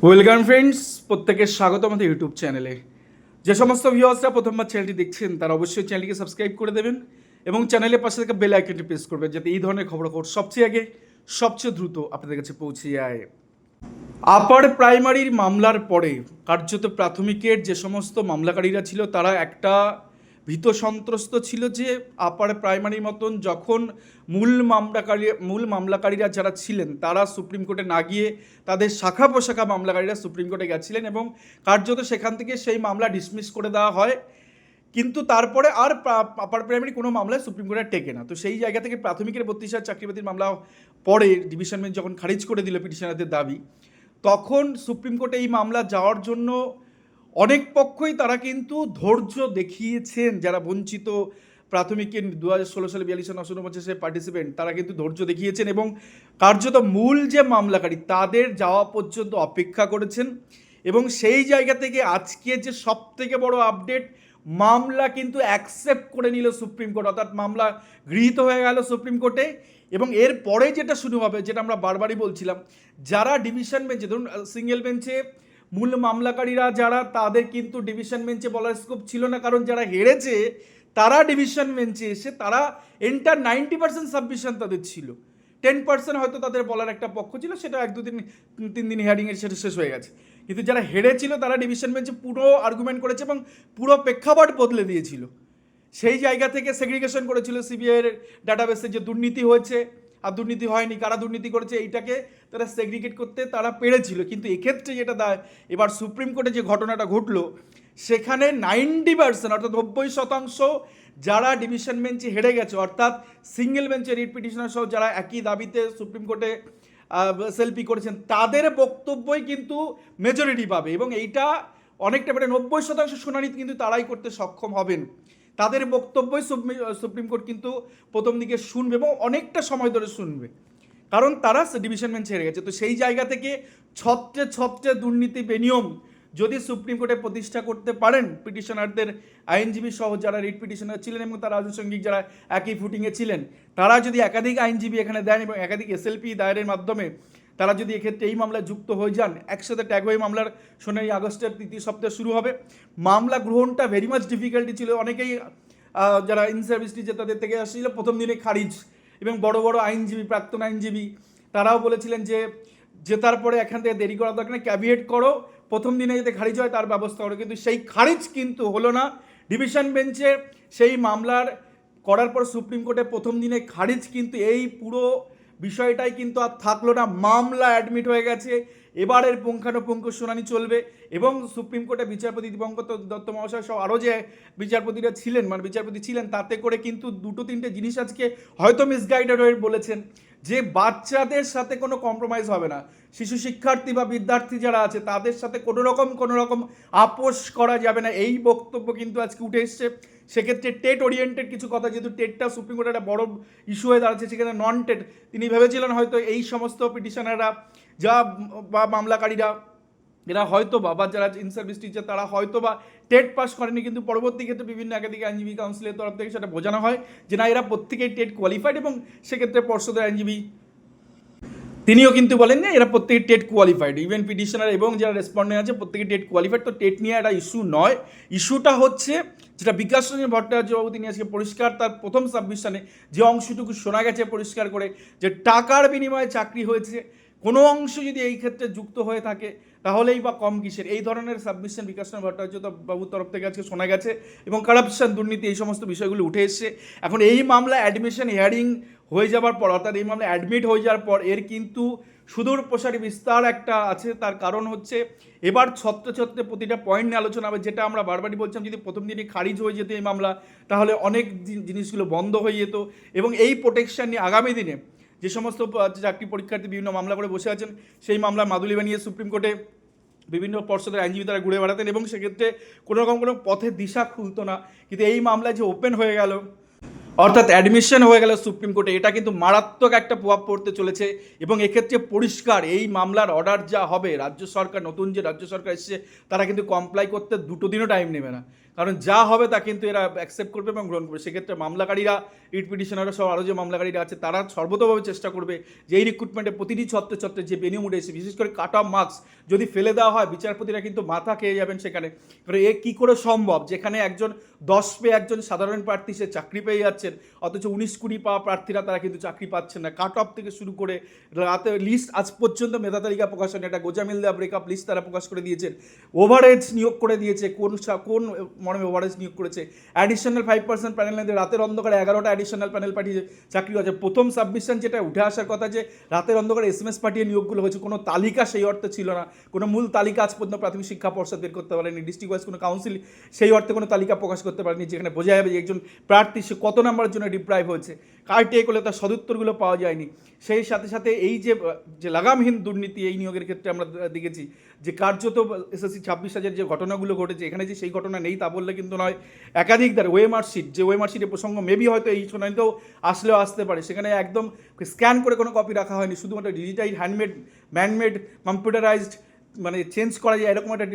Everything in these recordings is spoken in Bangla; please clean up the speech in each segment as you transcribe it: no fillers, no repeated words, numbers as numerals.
ওয়েলকাম ফ্রেন্ডস, প্রত্যেকের স্বাগত আমাদের ইউটিউব চ্যানেলে। যে সমস্ত ভিউয়ার্সরা প্রথমবার চ্যানেলটি দেখছেন তারা অবশ্যই চ্যানেলটিকে সাবস্ক্রাইব করে দেবেন এবং চ্যানেলের পাশে থেকে বেল আইকনটি প্রেস করবেন যাতে এই ধরনের খবরাখবর সবচেয়ে আগে সবচেয়ে দ্রুত আপনাদের কাছে পৌঁছে যায়। আপার প্রাইমারির মামলার পরে কার্যত প্রাথমিকের যে সমস্ত মামলাকারীরা ছিল তারা একটা ভীত সন্ত্রস্ত ছিল যে আপার প্রাইমারির মতন যখন মূল মামলাকারীরা যারা ছিলেন তারা সুপ্রিম কোর্টে না গিয়ে তাদের শাখা প্রশাখা মামলাকারীরা সুপ্রিম কোর্টে গেছিলেন এবং কার্যত সেখান থেকে সেই মামলা ডিসমিস করে দেওয়া হয়, কিন্তু তারপরে আর আপার প্রাইমারি কোনো মামলায় সুপ্রিম কোর্টে টেকে না। তো সেই জায়গা থেকে প্রাথমিকের 32,000 চাকরিবাতির মামলা পরে ডিভিশন বেঞ্চ যখন খারিজ করে দিল পিটিশনারদের দাবি, তখন সুপ্রিম কোর্টে এই মামলা যাওয়ার জন্য অনেক পক্ষই তারা কিন্তু ধৈর্য দেখিয়েছেন। যারা বঞ্চিত প্রাথমিকের 2016 সালে 42,949 পার্টিসিপেন্ট তারা কিন্তু ধৈর্য দেখিয়েছেন এবং কার্যত মূল যে মামলাকারী তাদের যাওয়া পর্যন্ত অপেক্ষা করেছেন। এবং সেই জায়গা থেকে আজকে যে সব থেকে বড় আপডেট, মামলা কিন্তু অ্যাকসেপ্ট করে নিল সুপ্রিম কোর্ট, অর্থাৎ মামলা গৃহীত হয়ে গেল সুপ্রিম কোর্টে। এবং এর পরে যেটা শুরু হবে, যেটা আমরা বারবারই বলছিলাম, যারা ডিভিশন বেঞ্চে, ধরুন সিঙ্গেল বেঞ্চে মূল মামলাকারীরা যারা, তাদের কিন্তু ডিভিশন বেঞ্চে বলার স্কোপ ছিল না, কারণ যারা হেরেছে তারা ডিভিশন বেঞ্চে এসে তারা এন্টার 90% সাবমিশন তাদের ছিল, 10% হয়তো তাদের বলার একটা পক্ষ ছিল, সেটা 1-2-3 দিন হিয়ারিংয়ের সেটা শেষ হয়ে গেছে। কিন্তু যারা হেরেছিল তারা ডিভিশন বেঞ্চে পুরো আর্গুমেন্ট করেছে এবং পুরো প্রেক্ষাপট বদলে দিয়েছিল। সেই জায়গা থেকে সেগ্রিগেশন করেছিল সিবিআইয়ের ডাটাবেসে যে দুর্নীতি হয়েছে আর দুর্নীতি হয়নি, কারা দুর্নীতি করেছে, এইটাকে তারা সেগ্রিগেট করতে তারা পেরেছিল। কিন্তু এক্ষেত্রে যেটা এবার সুপ্রিম কোর্টে যে ঘটনাটা ঘটলো, সেখানে 90% অর্থাৎ 90% যারা ডিভিশন বেঞ্চে হেরে গেছে, অর্থাৎ সিঙ্গেল বেঞ্চে রিট পিটিশনার সহ যারা একই দাবিতে সুপ্রিম কোর্টে এসএলপি করেছেন, তাদের বক্তব্যই কিন্তু মেজরিটি পাবে এবং এইটা অনেকটা মানে 90% শুনানি কিন্তু তারাই করতে সক্ষম হবেন। তাদের বক্তব্যই সুপ্রিম কোর্ট কিন্তু প্রথম দিকে শুনবে এবং অনেকটা সময় ধরে শুনবে, কারণ তারা ডিভিশন বেঞ্চ হেরে গেছে। তো সেই জায়গা থেকে ছত্রে ছত্রে দুর্নীতি বেনিয়ম যদি সুপ্রিম কোর্টে প্রতিষ্ঠা করতে পারেন পিটিশনারদের আইনজীবী সহ যারা রিট পিটিশনার ছিলেন এবং তার আনুষঙ্গিক যারা একই ফুটিংয়ে ছিলেন, তারা যদি একাধিক আইনজীবী এখানে দেন এবং একাধিক এসএলপি দায়েরের মাধ্যমে তারা যদি এক্ষেত্রে এই মামলায় যুক্ত হয়ে যান, একসাথে ট্যাগ হয়ে মামলার শুনানি আগস্টের 3য় সপ্তাহে শুরু হবে। মামলা গ্রহণটা ভেরি মাচ ডিফিকাল্টি ছিল, অনেকেই যারা ইন সার্ভিস টিচার তাদের থেকে আসছিল প্রথম দিনে খারিজ, এবং বড় বড় আইনজীবী, প্রাক্তন আইনজীবী তারাও বলেছিলেন যে জেতার পরে এখান থেকে দেরি করার দরকার নেই, ক্যাভিয়েট করো, প্রথম দিনে যাতে খারিজ হয় তার ব্যবস্থা করো। কিন্তু সেই খারিজ কিন্তু হলো না। ডিভিশন বেঞ্চে সেই মামলার করার পর সুপ্রিম কোর্টে প্রথম দিনে খারিজ, কিন্তু এই পুরো বিষয়টাই কিন্তু আর থাকলো না, মামলা অ্যাডমিট হয়ে গেছে। এবারের পুঙ্খানুপুঙ্খ শুনানি চলবে এবং সুপ্রিম কোর্টে বিচারপতি দিবঙ্কর দত্ত মহাশয় সহ আরও যে বিচারপতিরা ছিলেন, মানে বিচারপতি ছিলেন, তাতে করে কিন্তু 2-3টে জিনিস আজকে হয়তো মিসগাইডেড হয়ে বলেছেন যে বাচ্চাদের সাথে কোনো কম্প্রোমাইজ হবে না, শিশু শিক্ষার্থী বা বিদ্যার্থী যারা আছে তাদের সাথে কোনো রকম আপোষ করা যাবে না, এই বক্তব্য কিন্তু আজকে উঠে এসছে। সেক্ষেত্রে টেট ওরিয়েন্টেড কিছু কথা, যেহেতু টেটটা সুপ্রিম কোর্টের একটা বড় ইস্যু হয়ে দাঁড়াচ্ছে, সেখানে নন টেট তিনি ভেবেছিলেন হয়তো এই সমস্ত পিটিশনাররা যা বা মামলাকারীরা এরা হয়তো বা যারা ইন সার্ভিস টিচার তারা হয়তো বা টেট পাস করেনি, কিন্তু পরবর্তী ক্ষেত্রে বিভিন্ন একাধিক আইনজীবী কাউন্সিলের তরফ থেকে সেটা বোঝানো হয় যে না, এরা প্রত্যেকেই টেট কোয়ালিফাইড, এবং সেক্ষেত্রে পর্ষদের আইনজীবী তিনিও কিন্তু বলেন যে এরা প্রত্যেকে টেট কোয়ালিফাইড, ইভেন পিটিশনার এবং যারা রেসপন্ডেন্ট আছে প্রত্যেকে টেট কোয়ালিফাইড। তো টেট নিয়ে একটা ইস্যু নয়, ইস্যুটা হচ্ছে যেটা বিকাশ রঞ্জন ভট্টাচার্যবাবু তিনি আজকে পরিষ্কার তার প্রথম সাবমিশনে যে অংশটুকু শোনা গেছে পরিষ্কার করে, যে টাকার বিনিময়ে চাকরি হয়েছে, কোনো অংশ যদি এই ক্ষেত্রে যুক্ত হয়ে থাকে তাহলেই বা কম কিসের, এই ধরনের সাবমিশন বিকাশ রঞ্জন ভট্টাচার্য বাবুর তরফ থেকে আজকে শোনা গেছে এবং কারাপশন, দুর্নীতি, এই সমস্ত বিষয়গুলো উঠে এসছে। এখন এই মামলা অ্যাডমিশন হিয়ারিং হয়ে যাওয়ার পর, অর্থাৎ এই মামলা অ্যাডমিট হয়ে যাওয়ার পর এর কিন্তু সুদূর প্রসারী বিস্তার একটা আছে। তার কারণ হচ্ছে এবার ছত্রে ছত্রে প্রতিটা পয়েন্ট নিয়ে আলোচনা হবে, যেটা আমরা বারবারই বলছিলাম, যদি প্রথম দিনই খারিজ হয়ে যেত এই মামলা তাহলে অনেক জিনিসগুলো বন্ধ হয়ে যেত এবং এই প্রোটেকশন নিয়ে আগামী দিনে যে সমস্ত চাকরি পরীক্ষার্থী বিভিন্ন মামলা করে বসে আছেন, সেই মামলা মাদুলি বানিয়ে সুপ্রিম কোর্টে বিভিন্ন পর্ষদের আইনজীবী তারা ঘুরে বেড়াতেন এবং সেক্ষেত্রে কোনো রকম কোনো পথের দিশা খুলতো না। কিন্তু এই মামলা যে ওপেন হয়ে গেল, অর্থাৎ অ্যাডমিশন হয়ে গেল সুপ্রিম কোর্টে, এটা কিন্তু মারাত্মক একটা প্রভাব পড়তে চলেছে। এবং এক্ষেত্রে পরিষ্কার এই মামলার অর্ডার যা হবে, রাজ্য সরকার, নতুন যে রাজ্য সরকার এসেছে, তারা কিন্তু কমপ্লাই করতে দুটো দিনও টাইম নেবে না। কারণ যা হবে তা কিন্তু এরা অ্যাকসেপ্ট করবে এবং গ্রহণ করবে। সেক্ষেত্রে মামলাকারীরা, রিট পিটিশনাররা সব, আরও যে মামলাকারীরা আছে, তারা সর্বতভাবে চেষ্টা করবে যে এই রিক্রুটমেন্টে প্রতিটি ছত্রে ছত্রে যে বেনিয়ম উঠে এসেছে, বিশেষ করে কাট অফ মার্কস যদি ফেলে দেওয়া হয়, বিচারপতিরা কিন্তু মাথা খেয়ে যাবেন সেখানে। এবারে এ কী করে সম্ভব, যেখানে একজন 10 পেয়ে একজন সাধারণ প্রার্থী সে চাকরি পেয়ে যাচ্ছেন, অথচ 19-20 পাওয়া প্রার্থীরা তারা কিন্তু চাকরি পাচ্ছেন না। কাট অফ থেকে শুরু করে রাতে লিস্ট আজ পর্যন্ত মেধা তালিকা প্রকাশ হয়নি, একটা গোজামিল দেওয়া ব্রেকআপ লিস্ট তারা প্রকাশ করে দিয়েছেন। ওভারএজ নিয়োগ করে দিয়েছে, কোন মর্মে ওভারএজ নিয়োগ করেছে, অ্যাডিশনাল 5% প্যানেল নিয়ে রাতের অন্ধকারে 11টা অ্যাডিশনাল প্যানেল পাঠিয়ে চাকরি হয়েছে। প্রথম সাবমিশন যেটা উঠে আসার কথা যে রাতের অন্ধকারে SMS পাঠিয়ে নিয়োগগুলো হয়েছে, কোনো তালিকা সেই অর্থে ছিল না, কোনো মূল তালিকা আজ পর্যন্ত প্রাথমিক শিক্ষা পর্ষদ বের করতে পারেনি, ডিস্ট্রিক্ট ওয়াইজ কোনো কাউন্সিল সেই অর্থে কোনো তালিকা প্রকাশ করতে পারেনি, যেখানে বোঝা যাবে যে একজন প্রার্থী সে কত নাম্বারের জন্য ডিপ্রাইভ হয়েছে, কার্টিয়ে করলে তার সদুত্তরগুলো পাওয়া যায়নি। সেই সাথে সাথে এই যে লাগামহীন দুর্নীতি এই নিয়োগের ক্ষেত্রে আমরা দেখেছি যে কার্যত SSC 26,000 যে ঘটনাগুলো ঘটেছে, এখানে যে সেই ঘটনা নেই তা বললে কিন্তু নয়। একাধিক দ্বার ওএমআর শিট, যে ওএমআর শিটের প্রসঙ্গ মেবি হয়তো এই শুনানিতেও আসলেও আসতে পারে, সেখানে একদম স্ক্যান করে কোনো কপি রাখা হয়নি, শুধুমাত্র ডিজিটাইজ, হ্যান্ডমেড, ম্যানমেড, কম্পিউটারাইজড, মানে চেঞ্জ করা যায় এরকম একটা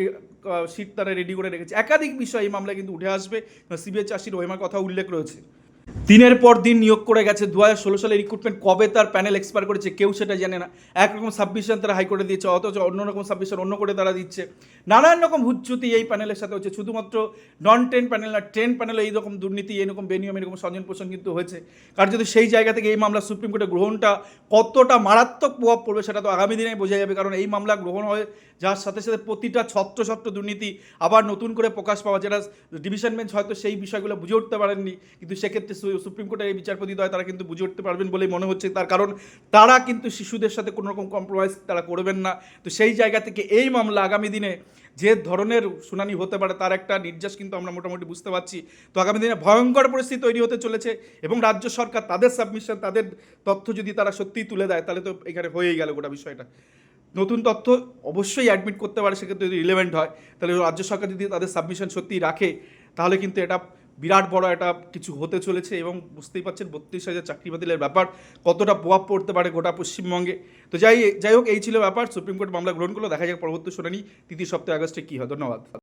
শিট তারা রেডি করে রেখেছে। একাধিক বিষয় এই মামলায় কিন্তু উঠে আসবে। সিবিআই চার্জশিট ওএমআর কথা উল্লেখ রয়েছে। দিনের পর দিন নিয়োগ করে গেছে। 2016 সালে রিক্রুটমেন্ট কবে তার প্যানেল এক্সপায়ার করেছে কেউ সেটা জানে না। একরকম সাবমিশন তারা হাইকোর্টে দিচ্ছে, অথচ অন্যরকম সাবমিশন অন্য কোর্টে তারা দিচ্ছে। নানান রকম হুজ্জুতি এই প্যানেলের সাথে হচ্ছে, শুধুমাত্র নন 10 প্যানেল না, 10 প্যানেলে এইরকম দুর্নীতি, এইরকম বেনিয়ম, এরকম সঞ্জন পোষণ কিন্তু হয়েছে। কারণ যদি সেই জায়গা থেকে এই মামলা সুপ্রিম কোর্টে গ্রহণটা কতটা মারাত্মক প্রভাব পড়বে সেটা তো আগামী দিনে বোঝা যাবে। কারণ এই মামলা গ্রহণ হয়ে যার সাথে সাথে প্রতিটা ছত্র দুর্নীতি আবার নতুন করে প্রকাশ পাওয়া, যেটা ডিভিশন বেঞ্চ হয়তো সেই বিষয়গুলো বুঝে উঠতে পারেননি, কিন্তু সেক্ষেত্রে সুপ্রিম কোর্টের এই বিচারপতিদ্বয় তারা কিন্তু বুঝে উঠতে পারবেন বলেই মনে হচ্ছে। তার কারণ তারা কিন্তু শিশুদের সাথে কোনো রকম কম্প্রোমাইজ তারা করবেন না। তো সেই জায়গা থেকে এই মামলা আগামী দিনে যে ধরনের শুনানি হতে পারে তার একটা নির্যাস কিন্তু আমরা মোটামুটি বুঝতে পারছি। তো আগামী দিনে ভয়ঙ্কর পরিস্থিতি তৈরি হতে চলেছে এবং রাজ্য সরকার তাদের সাবমিশন, তাদের তথ্য যদি তারা সত্যিই তুলে দেয়, তাহলে তো এখানে হয়েই গেল গোটা বিষয়টা। নতুন তথ্য অবশ্যই অ্যাডমিট করতে পারে, সেক্ষেত্রে যদি রিলেভেন্ট হয়, তাহলে রাজ্য সরকার যদি তাদের সাবমিশন সত্যিই রাখে, তাহলে কিন্তু এটা বিরাট বড় একটা কিছু হতে চলেছে। এবং বুঝতেই পারছেন 32,000 চাকরি বাতিলের ব্যাপার কতটা প্রভাব পড়তে পারে গোটা পশ্চিমবঙ্গে। তো যাই হোক, এই ছিল ব্যাপার। সুপ্রিম কোর্ট মামলা গ্রহণ করলো, দেখা যাক পরবর্তী শুনানি 3 সপ্তাহে আগস্টে কী হয়। ধন্যবাদ।